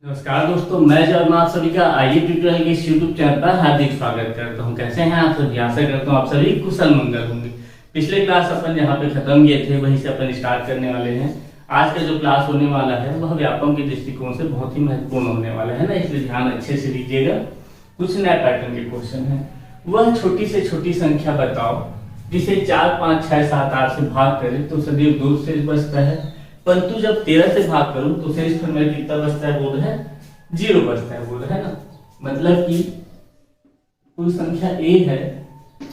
नमस्कार दोस्तों, मैं जब आप सभी का आईए ट्यूटोरियल के इस यूट्यूब चैनल पर हार्दिक स्वागत करता हूं। कैसे हैं आप सभी? आशा करता हूं आप सभी कुशल मंगल होंगे। पिछले क्लास अपन जहां पे खत्म किए थे वहीं से अपन स्टार्ट करने वाले हैं। आज का जो क्लास होने वाला है वह व्यापम के दृष्टिकोण से बहुत ही महत्वपूर्ण होने वाला है ना, इसलिए ध्यान अच्छे से दीजिएगा। कुछ नए पैटर्न के क्वेश्चन है। वह छोटी से छोटी संख्या बताओ जिसे 4, 5, 6, 7, 8 से भाग करें तो सदैव 2 शेष बचता है, परंतु जब 13 से भाग करूं तो शेष फिर मेरा कितना बचता है? बोल है 0 बचता है। बोल है ना, मतलब कि कोई संख्या a है,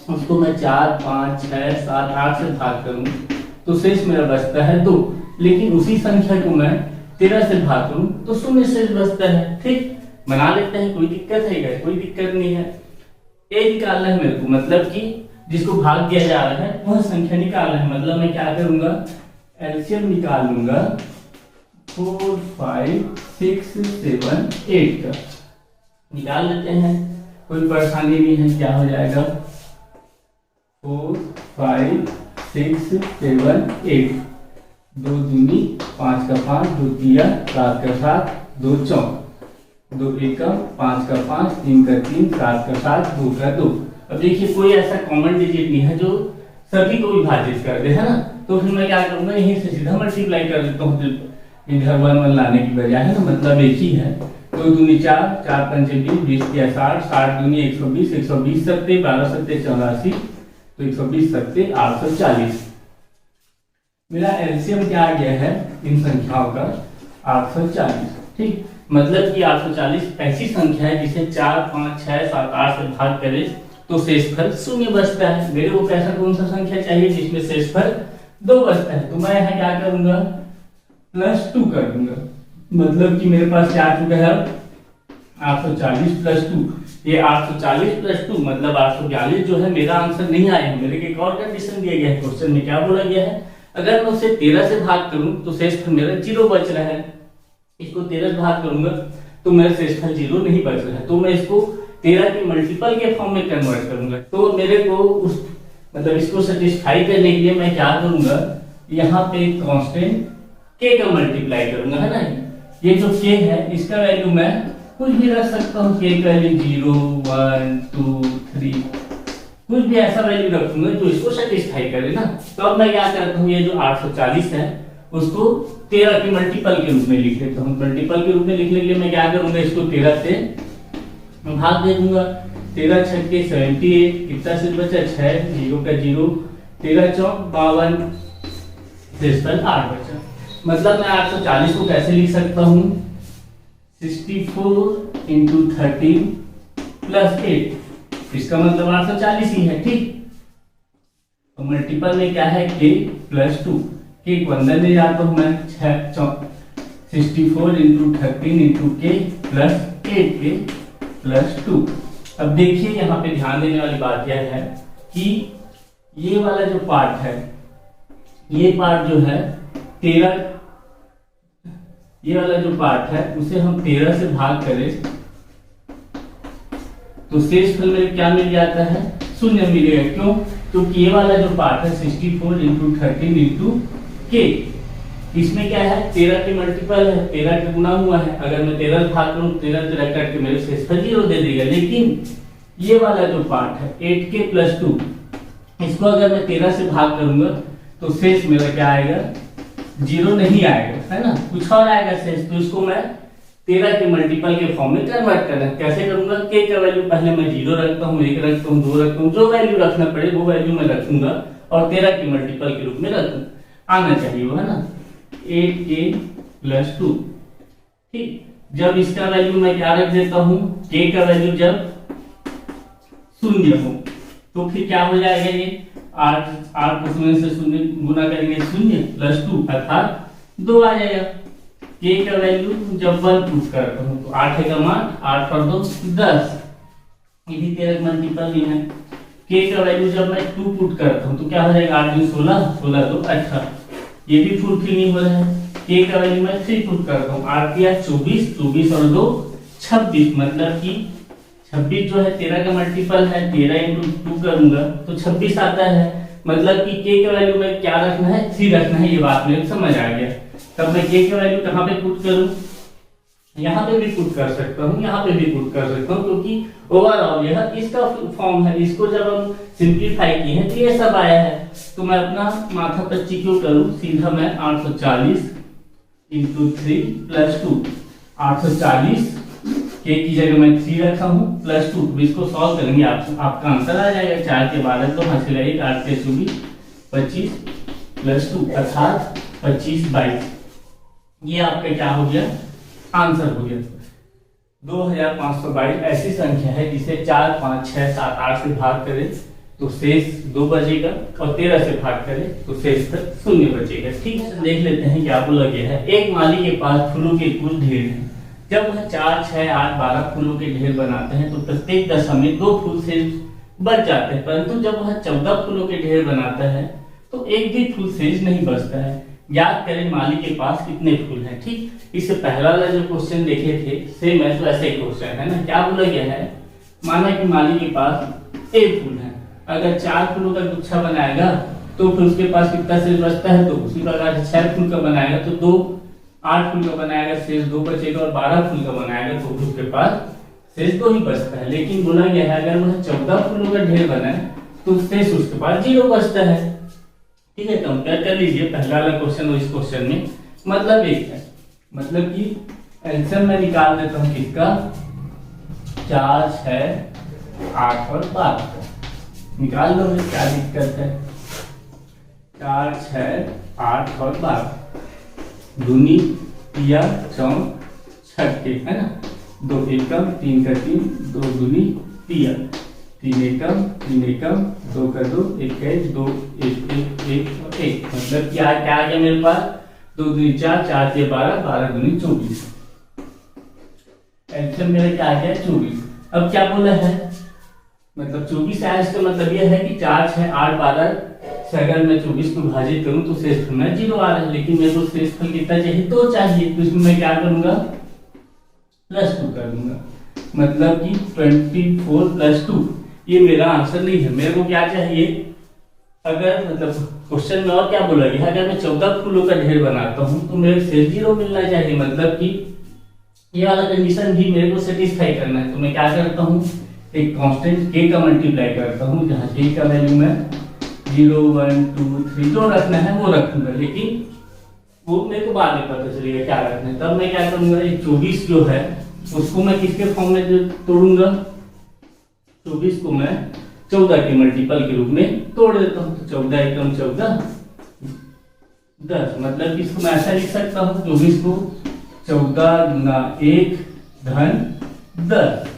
उसको मैं 4, 5, 6, 7, 8 से भाग करूं तो शेष मेरा बचता है 2, लेकिन उसी संख्या को मैं 13 से भाग करूं तो 0 शेष बचता है। ठीक, बना लेते हैं, कोई दिक्कत है क्या? कोई दिक्कत नहीं है। a निकालना है मेरे को, मतलब कि जिसको भाग दिया जा रहा है वह संख्या निकालना है। मतलब मैं क्या करूंगा? एलसीएम निकाल लूंगा 4, 5, 6, 7, 8 का निकाल लेते हैं, कोई परेशानी नहीं है। क्या हो जाएगा? 4, 5, 6, 7, 8, 2 दूनी 5 का 5, 2 तिया 7 का 7, 2 चौक, 2 एकम 5 का 5, 3 का 3, 7 का 7, 2 का 2। अब देखिए कोई ऐसा कॉमन डिजिट नहीं है जो सभी को विभाजित कर दे, है ना। तो फिर मैं क्या करूंगा? यहीं से सीधा मल्टीप्लाई कर देता हूँ, इधर 1 1 लाने की बजाय, है ना। मतलब एक ही है। 2 दूनी 4, 4 पंचे 20, 20 तिया 60, 60 दूनी 120, 120 सत्ते 12 सत्ते 84, तो 120 सत्ते 840। मेरा एलसीएम क्या आ गया है इन संख्याओं का? 840। ठीक, मतलब कि 840 ऐसी संख्या है जिसे 4, 5, 6, 7, 8 से भाग करे तो शेषफल 0 बचता है। मेरे को कैसा कौन सा संख्या चाहिए जिसमें शेषफल 2 बचता है? तो मैं यहाँ क्या करूंगा? +2 कर दूंगा। मतलब कि मेरे पास क्या आ चुका है? 840 + 2। ये 840 + 2 मतलब 842 जो है मेरा आंसर नहीं आया है। मेरे को एक और कंडीशन दिया गया है क्वेश्चन में। क्या बोला गया है? अगर मैं उसे 13 से भाग करूं तो शेषफल मेरा 0 बच रहा है। इसको 13 से भाग करूंगा तो मेरा शेषफल 0 नहीं बच रहा है, तो मैं इसको 13 के मल्टीपल के फॉर्म में कन्वर्ट करूंगा। तो मेरे को उस मतलब इसको सेटिस्फाई करने के लिए मैं क्या करूंगा? यहाँ पे कांस्टेंट k का मल्टीप्लाई करूंगा, है ना। ये जो k है इसका वैल्यू मैं कुछ भी रख सकता हूँ। k का वैल्यू 0, 1, 2, 3 कुछ भी ऐसा वैल्यू रखूंगा जो इसको सेटिस्फाई करे ना। तो अब मैं क्या करता हूँ? ये जो 840 है उसको 13 के मल्टीपल के रूप में लिख लेता हूँ। मल्टीपल के रूप में लिखने के लिए मैं क्या करूंगा? इसको 13 से भाग दे दूंगा। 13 छक्के 78, कितना शेष बचा? 6, 0 का 0, 13 चौक 52, शेषफल 8 बचा। मतलब मैं 840 को कैसे लिख सकता हूँ? 64 × 13 + 8, इसका मतलब 840 ही है। ठीक, तो मल्टीपल में क्या है? k + 2, k को अंदर ले जाता हूँ मैं। 64 × 13 × k + 8k + 2। अब देखिए यहाँ पे ध्यान देने वाली बात यह है कि ये वाला जो पार्ट है, ये पार्ट जो है 13, ये वाला जो पार्ट है उसे हम 13 से भाग करें तो शेषफल में क्या मिल जाता है? 0 मिलेगा। क्यों? क्योंकि ये वाला जो पार्ट है 64 × 13 × k, इसमें क्या है? 13 के मल्टीपल है, 13 के गुना हुआ है। अगर मैं 13 से भाग करूं 13 से कट के मेरे शेषफल 0 दे देगा। लेकिन ये वाला जो पार्ट है 8k + 2, इसको अगर मैं 13 से भाग करूंगा तो शेष मेरा क्या आएगा? 0 नहीं आएगा, है ना, कुछ और आएगा शेष। तो इसको मैं 13 के मल्टीपल के फॉर्म में कन्वर्ट करना है। कैसे करूंगा? k का वैल्यू पहले मैं 0 रखता हूँ, 1 रखता हूँ, 2 रखता हूँ, जो वैल्यू रखना पड़े वो वैल्यू मैं रखूंगा और 13 के मल्टीपल के रूप में आना चाहिए वो, है ना। 8k + 2। ठीक, जब इसका वैल्यू मैं क्या रख देता हूँ? k का वैल्यू जब 0 हो तो फिर क्या हो जाएगा? ये 8 को 0 से 0 गुना करेंगे 0 + 2 अर्थात 2 आ जाएगा। k का वैल्यू जब 1 पुट करता हूँ तो 8 है का मान, 8 और 2 10, ये भी 13 मल्टीपल ही है। k का वैल्यू जब मैं 2 पुट करता हूँ तो क्या हो जाएगा? 8 दूनी 16, 16 2 18, ये भी फुलफिल नहीं हो रहा है। k का वैल्यू मैं 3 पुट करता हूँ, 8 दिया 24, 24 और 2 26, मतलब कि 26 जो है 13 का मल्टीपल है, 13 × 2 करूंगा तो 26 आता है। मतलब कि k का वैल्यू में क्या रखना है? 3 रखना है। ये बात मेरे समझ आ गया। तब मैं k का वैल्यू कहाँ पे पुट करूं? यहाँ पे भी पुट कर सकता हूँ, यहाँ पे भी पुट कर सकता हूँ, क्योंकि ओवरऑल यह इसका फॉर्म है। इसको जब हम सिंप्लीफाई किए हैं तो ये सब आया है। तो मैं अपना माथा पच्ची क्यों करूँ, सीधा मैं 840 इंटू 3 प्लस 2, 840 के की जगह मैं 3 रखा हूँ प्लस 2। तो इसको सॉल्व करेंगे आपका आंसर आ जाएगा 4 के 12 तो हासिल है 8 के 24 25 प्लस 2 अर्थात 25 22। ये आपका क्या हो गया, आंसर हो गया 2522। ऐसी संख्या है जिसे 4 5 6 7 8 से भाग करें तो शेष 2 बचेगा और 13 से भाग करें तो शेष 0 बचेगा। ठीक है, देख लेते हैं क्या बोला गया है। एक माली के पास फूलों के कुल ढेर हैं। जब वह 4 6 8 12 फूलों के ढेर बनाते हैं तो प्रत्येक दशा में 2 फूल से बच जाते हैं, परंतु जब वह 14 फूलों के ढेर बनाता है तो एक भी फूल शेष नहीं बचता है। याद करें माली के पास कितने फूल हैं। ठीक, इससे पहला वाला जो क्वेश्चन देखे थे सेम है, तो ऐसे क्वेश्चन है ना। क्या बोला गया है, माना कि माली के पास एक फूल है, अगर 4 फूलों का गुच्छा बनाएगा तो फिर उसके पास कितना शेष बचता है, तो उसी प्रकार से 6 फूल का बनाएगा तो 2 8 फूल का बनाएगा शेष 2 बचेगा, और 12 फूल का बनाएगा तो उसके पास शेष 2 ही बचता है। लेकिन बोला गया है अगर वह 14 फूलों का ढेर बनाए तो शेष उसके पास 0 बचता है। ठीक है, कंपेयर कर लीजिए पहला वाला क्वेश्चन और इस क्वेश्चन में, मतलब एक है, मतलब कि एल्सियम में निकाल देता हूं किसका, 4 6 8 और 12 निकाल दो, क्या दिक्कत है। 4 6 8 और 12 दूनी या 4 छक्के है ना, 2 एकम 3 का 3 2 दूनी 3 3 एकम 3 एकम 2 का 2 1 2 1 1 1 और 1, मतलब कि आज क्या आ गया मेरे पास 2 दूनी 4 4 के 12 12 दूनी 24। एल्सियम मेरा क्या आ गया 24। अब क्या बोला है, मतलब 24 आया, इसका मतलब यह है कि 4 6 8 12 से अगर मैं 24 को विभाजित करूं तो शेषफल में 0 आ रहा है, लेकिन मेरे को शेषफल कितना चाहिए 2 चाहिए, तो इसमें मैं क्या करूंगा प्लस 2 कर दूंगा, मतलब कि 24 प्लस 2। ये मेरा आंसर नहीं है, मेरे को क्या चाहिए, अगर मतलब क्वेश्चन में और क्या बोला गया, अगर मैं 14 फूलों का ढेर बनाता हूं तो मेरे शेष 0 मिलना चाहिए, मतलब कि ये वाला कंडीशन भी मेरे को सेटिस्फाई करना है। तो मैं क्या करता हूं, एक कांस्टेंट k का मल्टीप्लाई करता हूं, जहां k का वैल्यू मैं 0 1 2 3 जो रखना है वो रखूंगा, लेकिन वो मेरे को बाद में पता चलेगा क्या रखना है। तब मैं क्या करूंगा, ये 24 जो है उसको मैं किसके फॉर्म में तोड़ूंगा, 24 को मैं 14 के मल्टीपल के रूप में तोड़ देता हूं, तो 14 एकम 14 10, मतलब इसको मैं ऐसा लिख सकता हूं 24 को 14 गुना 1 धन 10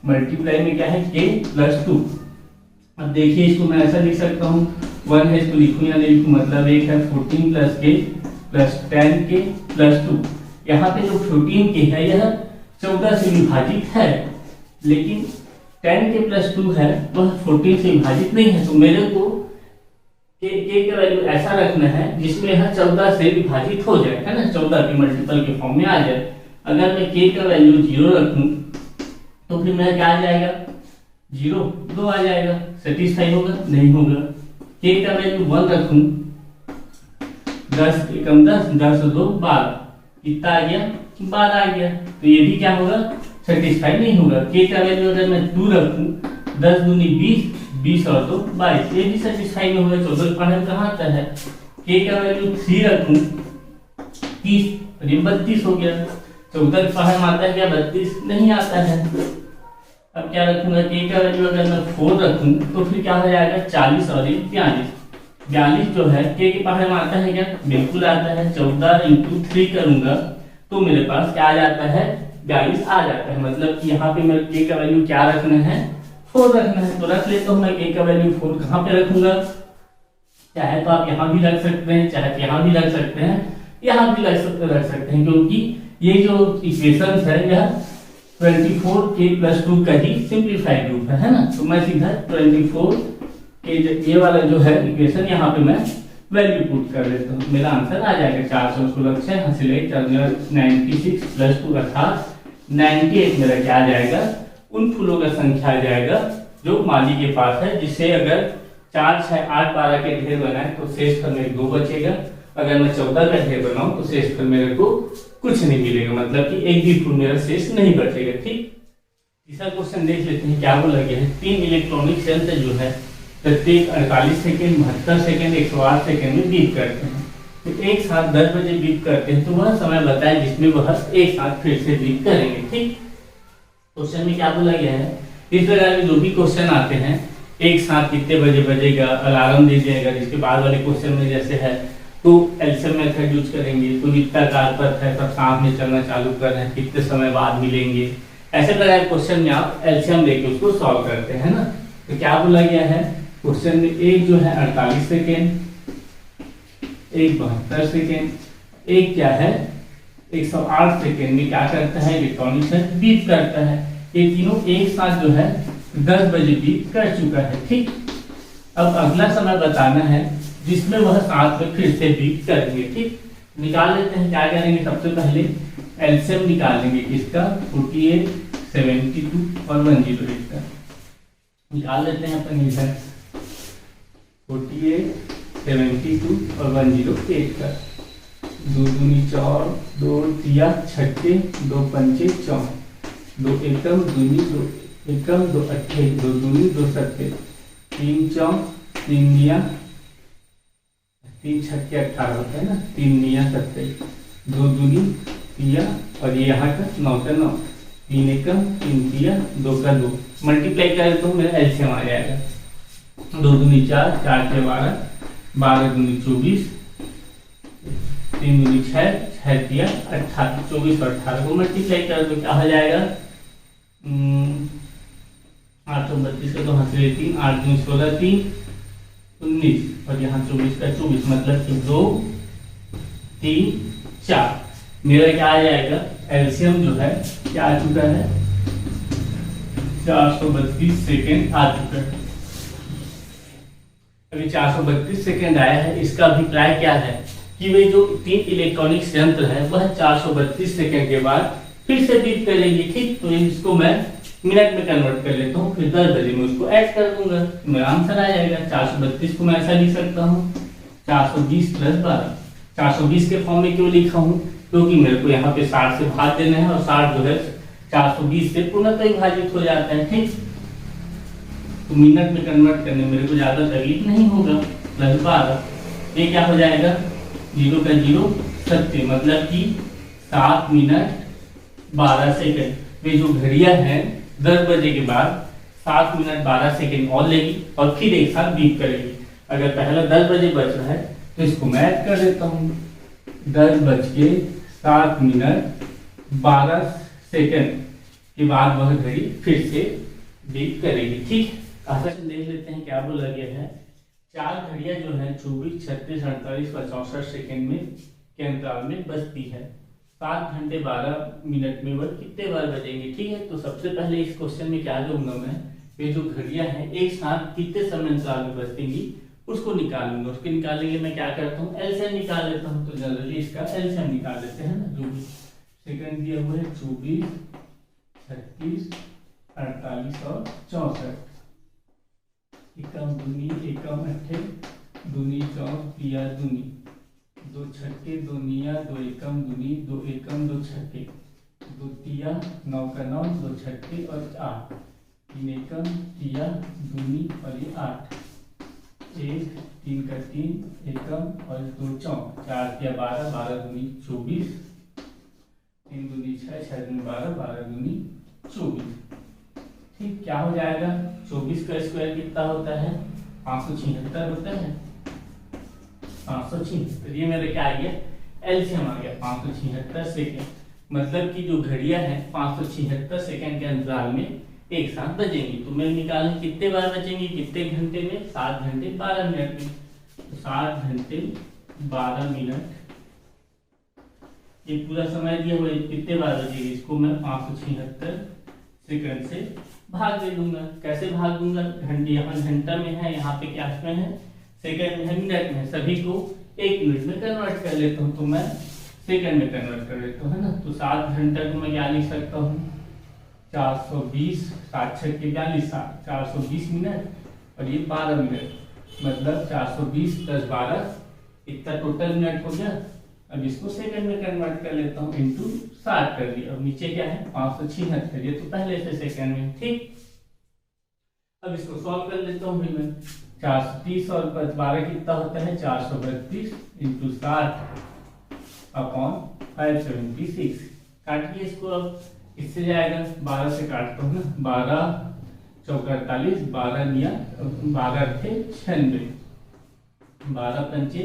मल्टीप्लाई में क्या है k प्लस 2। अब देखिए इसको मैं ऐसा लिख सकता हूँ 1 है इसको लिखूं या नहीं लिखूं, मतलब एक है 14 plus k plus 10k plus 2। यहाँ पे जो 14k है यह 14 से विभाजित है, लेकिन 10k प्लस 2 है वह 14 से विभाजित नहीं है। तो मेरे को k का वैल्यू ऐसा रखना है जिसमें यह 14 से विभाजित हो जाए, है ना, 14 के मल्टीपल के फॉर्म में आ जाए। अगर मैं k का वैल्यू 0 रखूं तो फिर मेरा क्या आ जाएगा 0 2 आ जाएगा, सेटिस्फाई होगा नहीं होगा। k का वैल्यू 1 रखूं 10 एकम 10 10 2 12 कितना आ गया 12 आ गया, तो ये भी क्या होगा सेटिस्फाई नहीं होगा। k का वैल्यू अगर मैं 2 रखूं 10 दूनी 20 20 और 2 22 ये भी सेटिस्फाई नहीं होगा, 14 पढ़े कहाँ आता है। k का वैल्यू 3 रखूं 30 और ये 32 हो गया, 14 पढ़े आता है क्या 32 नहीं आता है। अब क्या रखूंगा k का वैल्यू अगर मैं 4 रखूं तो फिर क्या हो जाएगा 40 और 42 42 जो है k के पढ़े में आता है क्या बिल्कुल आता है। 14 इंटू 3 करूंगा तो मेरे पास क्या आ जाता है 42 आ जाता है, मतलब कि यहाँ पे मेरे k का वैल्यू क्या रखना है 4 रखना है। तो रख लेता हूँ मैं k का वैल्यू 4 कहाँ पे रखूंगा, चाहे तो आप यहाँ भी रख सकते हैं, चाहे यहाँ भी रख सकते हैं, यहाँ भी रख सकते हैं, क्योंकि ये जो इक्वेशन है यह 24k प्लस 2 का ही सिंप्लीफाइड रूप है ना। तो मैं सीधा 24 के ये वाला जो है इक्वेशन यहाँ पे मैं वैल्यू पुट कर देता हूँ, मेरा आंसर आ जाएगा 416 हासिल 96 प्लस 2 अर्थात 98 मेरा क्या आ जाएगा उन फूलों का संख्या आ जाएगा जो माली के पास है, जिससे अगर 4 6 8 12 के ढेर बनाए तो शेषफल में 2 बचेगा अगर मैं 14 का ढेर बनाऊं तो शेषफल मेरे को कुछ नहीं मिलेगा, मतलब कि एक भी फूल मेरा शेष नहीं बचेगा। ठीक, तीसरा क्वेश्चन देख लेते हैं क्या बोला गया है। 3 इलेक्ट्रॉनिक यंत्र जो है प्रत्येक 48 सेकेंड, 72 सेकेंड, 108 सेकेंड में बीप करते हैं। तो एक साथ 10 बजे बीप करते हैं, तो वह समय बताएं जिसमें वह एक साथ फिर से बीप करेंगे। ठीक, क्वेश्चन में क्या बोला गया है, इस प्रकार के जो भी क्वेश्चन आते हैं एक साथ कितने बजे बजेगा, अलार्म दे दिएगा। जिसके बाद वाले क्वेश्चन में जैसे है तो एलसीएम मेथड यूज करेंगे, तो वृत्ताकार पथ है, सब साथ में चलना चालू कर रहे हैं, कितने समय बाद मिलेंगे, ऐसे प्रकार के क्वेश्चन में आप एलसीएम लेके उसको सॉल्व करते हैं ना। तो क्या बोला गया है क्वेश्चन में, एक जो है 48 सेकेंड, एक 72 सेकेंड, एक क्या है 108 सेकेंड में क्या करता है इलेक्ट्रॉनिक यंत्र बीप करता है। ये तीनों एक साथ जो है 10 बजे बीप कर चुका है। ठीक, अब अगला समय बताना है जिसमें वह साथ में फिर से बीप करेंगे। ठीक, निकाल लेते हैं, क्या करेंगे सबसे पहले एलसीएम निकालेंगे किसका, 48, 72 और 108 का निकाल लेते हैं अपन इधर, 48, 72 और 108 का। 2 दूनी 4, 2 तिया 6, 2 पंचे 4, 2 एकम दूनी 2 एकम 2 अट्ठे, 2 दूनी 2 सत्ते, 3 चौक 3 निया 3 छक्के 18 होता है ना, 3 निया 27, 2 दूनी तिया और ये यहाँ का 9 का 9, 3 एकम 3 तिया 2 का 2, मल्टीप्लाई करें तो मेरा एलसीएम आ जाएगा। 2 दूनी 4, 4 के 12, 12 दूनी 24, 3 दूनी 6, 6 तिया 18, 24 और 18 को मल्टीप्लाई कर तो क्या हो जाएगा 832 का 2 हाथ से 3, 8 दूनी 16, 3 19 और यहाँ 24 का 24, मतलब कि 2 3 4 मेरा क्या आ जाएगा एलसीएम जो है क्या आ चुका है 432 सेकेंड आ चुका है। अभी 432 सेकेंड आया है, इसका अभिप्राय क्या है कि वे जो 3 इलेक्ट्रॉनिक्स यंत्र है वह 432 सेकेंड के बाद फिर से बीप करेंगे। ठीक, तो इसको मैं मिनट में कन्वर्ट कर लेता हूँ, फिर 10 बजे में उसको ऐड कर दूंगा, मेरा आंसर आ जाएगा। 432 को मैं ऐसा लिख सकता हूँ 420 + 12। 420 के फॉर्म में क्यों लिखा हूँ, क्योंकि मेरे को यहाँ पे 60 से भाग देना है और 60 जो है 420 से पूर्णतः विभाजित हो जाता है। ठीक, तो मिनट में कन्वर्ट करने मेरे को ज्यादा तकलीफ नहीं होगा। +12 ये क्या हो जाएगा 0 का 0 सत्य, मतलब कि 7 मिनट 12 सेकेंड। वे जो घड़ियां हैं 10 बजे के बाद 7 मिनट 12 सेकेंड और लेगी और फिर एक साथ बीप करेगी। अगर पहला 10 बजे बज रहा है तो इसको मैं ऐड कर देता हूँ, 10:07 मिनट 12 सेकेंड के बाद वह घड़ी फिर से बीप करेगी। ठीक, क्वेश्चन देख लेते हैं क्या बोला गया है। 4 घड़ियां जो है 24, 36, 48 और 64 सेकेंड में के अंतराल में बजती है। 7 घंटे 12 मिनट में वह कितने बार बजेंगे। ठीक है, तो सबसे पहले इस क्वेश्चन में क्या लूंगा मैं, ये जो घड़ियां हैं एक साथ कितने समय अंतराल में बजेंगी उसको निकालूंगा। उसके निकालने के लिए मैं क्या करता हूँ एलसीएम निकाल लेता हूँ। तो जनरली इसका एलसीएम निकाल लेते हैं ना, जो भी सेकंड दिया हुआ है 24, 36, 48 और 64। एकम दूनी एकम अट्ठे, दूनी चौक पिया दूनी, 2 छक्के 2 निया 2 एकम दूनी 2 एकम 2 छक्के, 2 तिया 9 का 9, 2 छक्के और 8, 3 एकम तिया दूनी और ये 8, 1 3 का 3 एकम और 2 चौक, 4 तिया 12, 12 दूनी 24, 3 दूनी 6, 6 दूनी 12, 12 दूनी 24। ठीक, क्या हो जाएगा 24 का स्क्वायर कितना होता है 576 होता है, 576। ये मेरे क्या आ गया एलसीएम आ गया 576 सेकेंड। मतलब कि जो घड़ियां हैं 576 सेकेंड के अंतराल में एक साथ बजेंगी। तो मैं निकालें कितने बार बजेंगी, कितने घंटे में, 7 घंटे 12 मिनट में। तो 7 घंटे 12 मिनट ये पूरा समय दिया हुआ है, कितने बार बजेगी, इसको मैं 576 सेकंड से भाग दे दूंगा। कैसे भाग दूंगा, घंटे यहाँ घंटा में है, यहाँ पे क्या में है सेकंड में है, मिनट में है, सभी को 1 मिनट में कन्वर्ट कर लेता हूँ। तो मैं सेकंड में कन्वर्ट कर लेता हूँ, है ना। तो 7 घंटा को मैं क्या लिख सकता हूँ 420, 7 6 के 42, 420 मिनट और ये 12 मिनट, मतलब 420 + 12 इतना टोटल मिनट हो गया। अब इसको सेकंड में कन्वर्ट कर लेता हूँ, इंटू 60 कर दिया। अब नीचे क्या है 576, ये तो पहले से सेकंड में, ठीक। अब इसको सॉल्व कर लेता हूँ मैं। 430 और 12 कितना होता है 432 इंटू 60 अपॉन 576। काटिए इसको। अब इससे जाएगा 12 से काटता हूँ ना, 12 चौका 48, 12 दिया 12 थे 96, 12 पंचे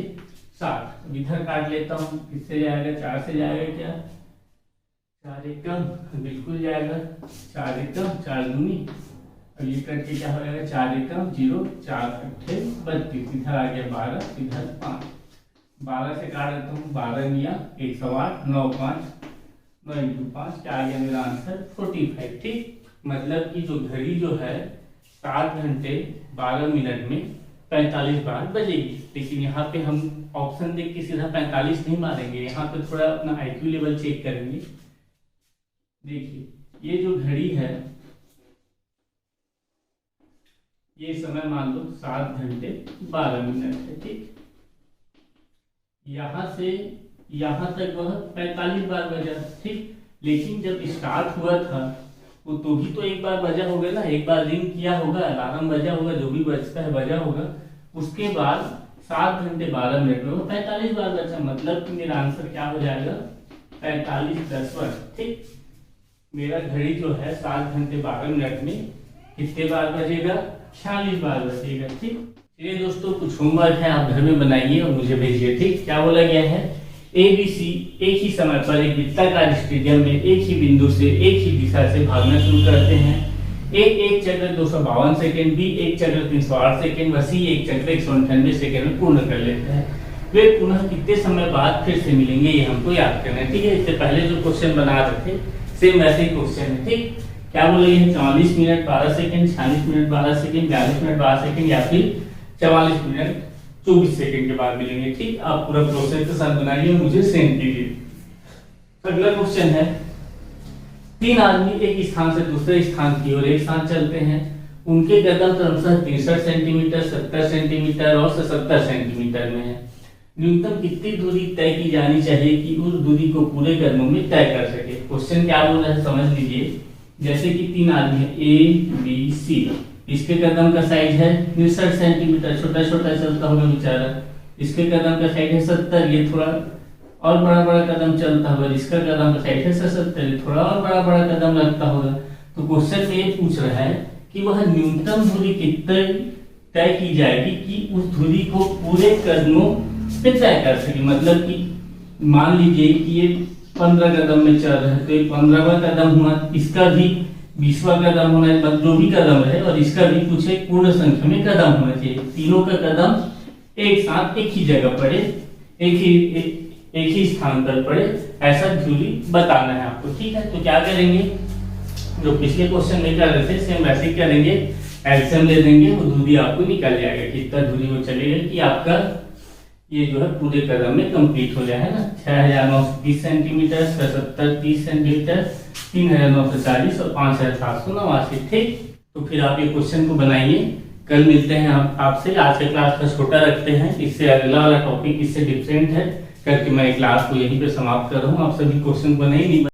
60। अब इधर काट लेता हूँ, इससे जाएगा 4 से जाएगा क्या 4 एकम बिल्कुल जाएगा, 4 एकम 4 दूनी। अब ये करके क्या हो जाएगा 4 एकम 0, 4 अट्ठे 32, इधर आ गया 12, इधर 5। 12 से काट देता हूँ, 12 दिया 108, 9 5, 9 इंटू 5 क्या आ गया मेरा आंसर 45, ठीक। मतलब कि जो घड़ी जो है 7 घंटे 12 मिनट में 45 बार बजेगी। लेकिन यहाँ पे हम ऑप्शन देख के सीधा 45 नहीं मारेंगे, यहाँ पे थोड़ा अपना आईक्यू लेवल चेक करेंगे। देखिए ये जो घड़ी है ये समय मान लो 7 घंटे 12 मिनट है, ठीक। यहाँ से यहाँ तक वह 45 बार बजा, ठीक। लेकिन जब स्टार्ट हुआ था वो तो भी तो एक बार बजा होगा ना, एक बार रिंग किया होगा, अलार्म बजा होगा, जो भी बजता है बजा होगा। उसके बाद 7 घंटे 12 मिनट में वो 45 बार बचा। मतलब कि मेरा आंसर क्या हो जाएगा 45 + 1, ठीक। मेरा घड़ी जो है 7 घंटे 12 मिनट में कितने बार बजेगा 46 बार बजेगा, ठीक। चलिए दोस्तों कुछ होमवर्क है, आप घर में बनाइए और मुझे भेजिए, ठीक। क्या बोला गया है ABC एक ही समय पर एक वृत्ताकार स्टेडियम में एक ही बिंदु से एक ही दिशा से भागना शुरू करते हैं। एक चक्र 252 सेकंड, B एक चक्र 308 सेकंड व C एक चक्र 198 सेकंड में पूर्ण कर लेते हैं। वे पुनः कितने समय बाद फिर से मिलेंगे ये हमको याद करना है, ठीक है। इससे पहले जो क्वेश्चन बना रहे थे सेम वैसे ही क्वेश्चन है, ठीक। क्या बोले 44 minute 12 second, 46 minute 12 second, 42 minute 12 second या फिर 44 मिनट 24 सेकंड के बाद मिलेंगे, ठीक। आप पूरा प्रोसेस के साथ बनाइए और मुझे सेंड कीजिए। अगला क्वेश्चन है 3 आदमी एक स्थान से दूसरे स्थान की ओर एक साथ चलते हैं। उनके कदम क्रमशः 63 सेंटीमीटर, 70 सेंटीमीटर और 77 सेंटीमीटर में है। न्यूनतम कितनी दूरी तय की जानी चाहिए कि उस दूरी को पूरे कदमों में तय कर सके। क्वेश्चन क्या बोल रहा है समझ लीजिए। जैसे कि 3 आदमी है ABC, इसके कदम का साइज है 63 सेंटीमीटर, छोटा छोटा चलता होगा बेचारा। इसके कदम का साइज है 70, ये थोड़ा और बड़ा बड़ा कदम चलता होगा। इसका कदम का साइज है 77, ये थोड़ा और बड़ा बड़ा कदम लगता होगा। तो क्वेश्चन में ये पूछ रहा है कि वह न्यूनतम दूरी कितनी तय की जाएगी कि उस दूरी को पूरे कदमों पे तय कर सके। मतलब कि मान लीजिए कि ये 15 कदम में चल रहा है तो ये 15वां कदम हुआ, इसका भी 20वां कदम होना है, जो भी कदम है, और इसका भी कुछ एक पूर्ण संख्या में कदम होना चाहिए। तीनों का कदम एक साथ एक ही जगह पड़े, एक ही स्थान पर पड़े, ऐसा दूरी बताना है आपको, ठीक है। तो क्या करेंगे जो पिछले क्वेश्चन में कर रहे थे सेम वैसे ही करेंगे। एलसीएम ले देंगे, वो दूरी आपको निकल जाएगा कितना दूरी वो चलेगा कि आपका ये जो है पूरे कदम में कंप्लीट हो जाए, है ना। 6930 सेंटीमीटर, 77 30 सेंटीमीटर, 3940 और 5789, ठीक। तो फिर आप ये क्वेश्चन को बनाइए। कल मिलते हैं आपसे। आज के क्लास का छोटा रखते हैं, इससे अगला वाला टॉपिक इससे डिफरेंट है करके मैं क्लास को यहीं पे समाप्त कर रहा हूँ। आप सभी क्वेश्चन बनाइए।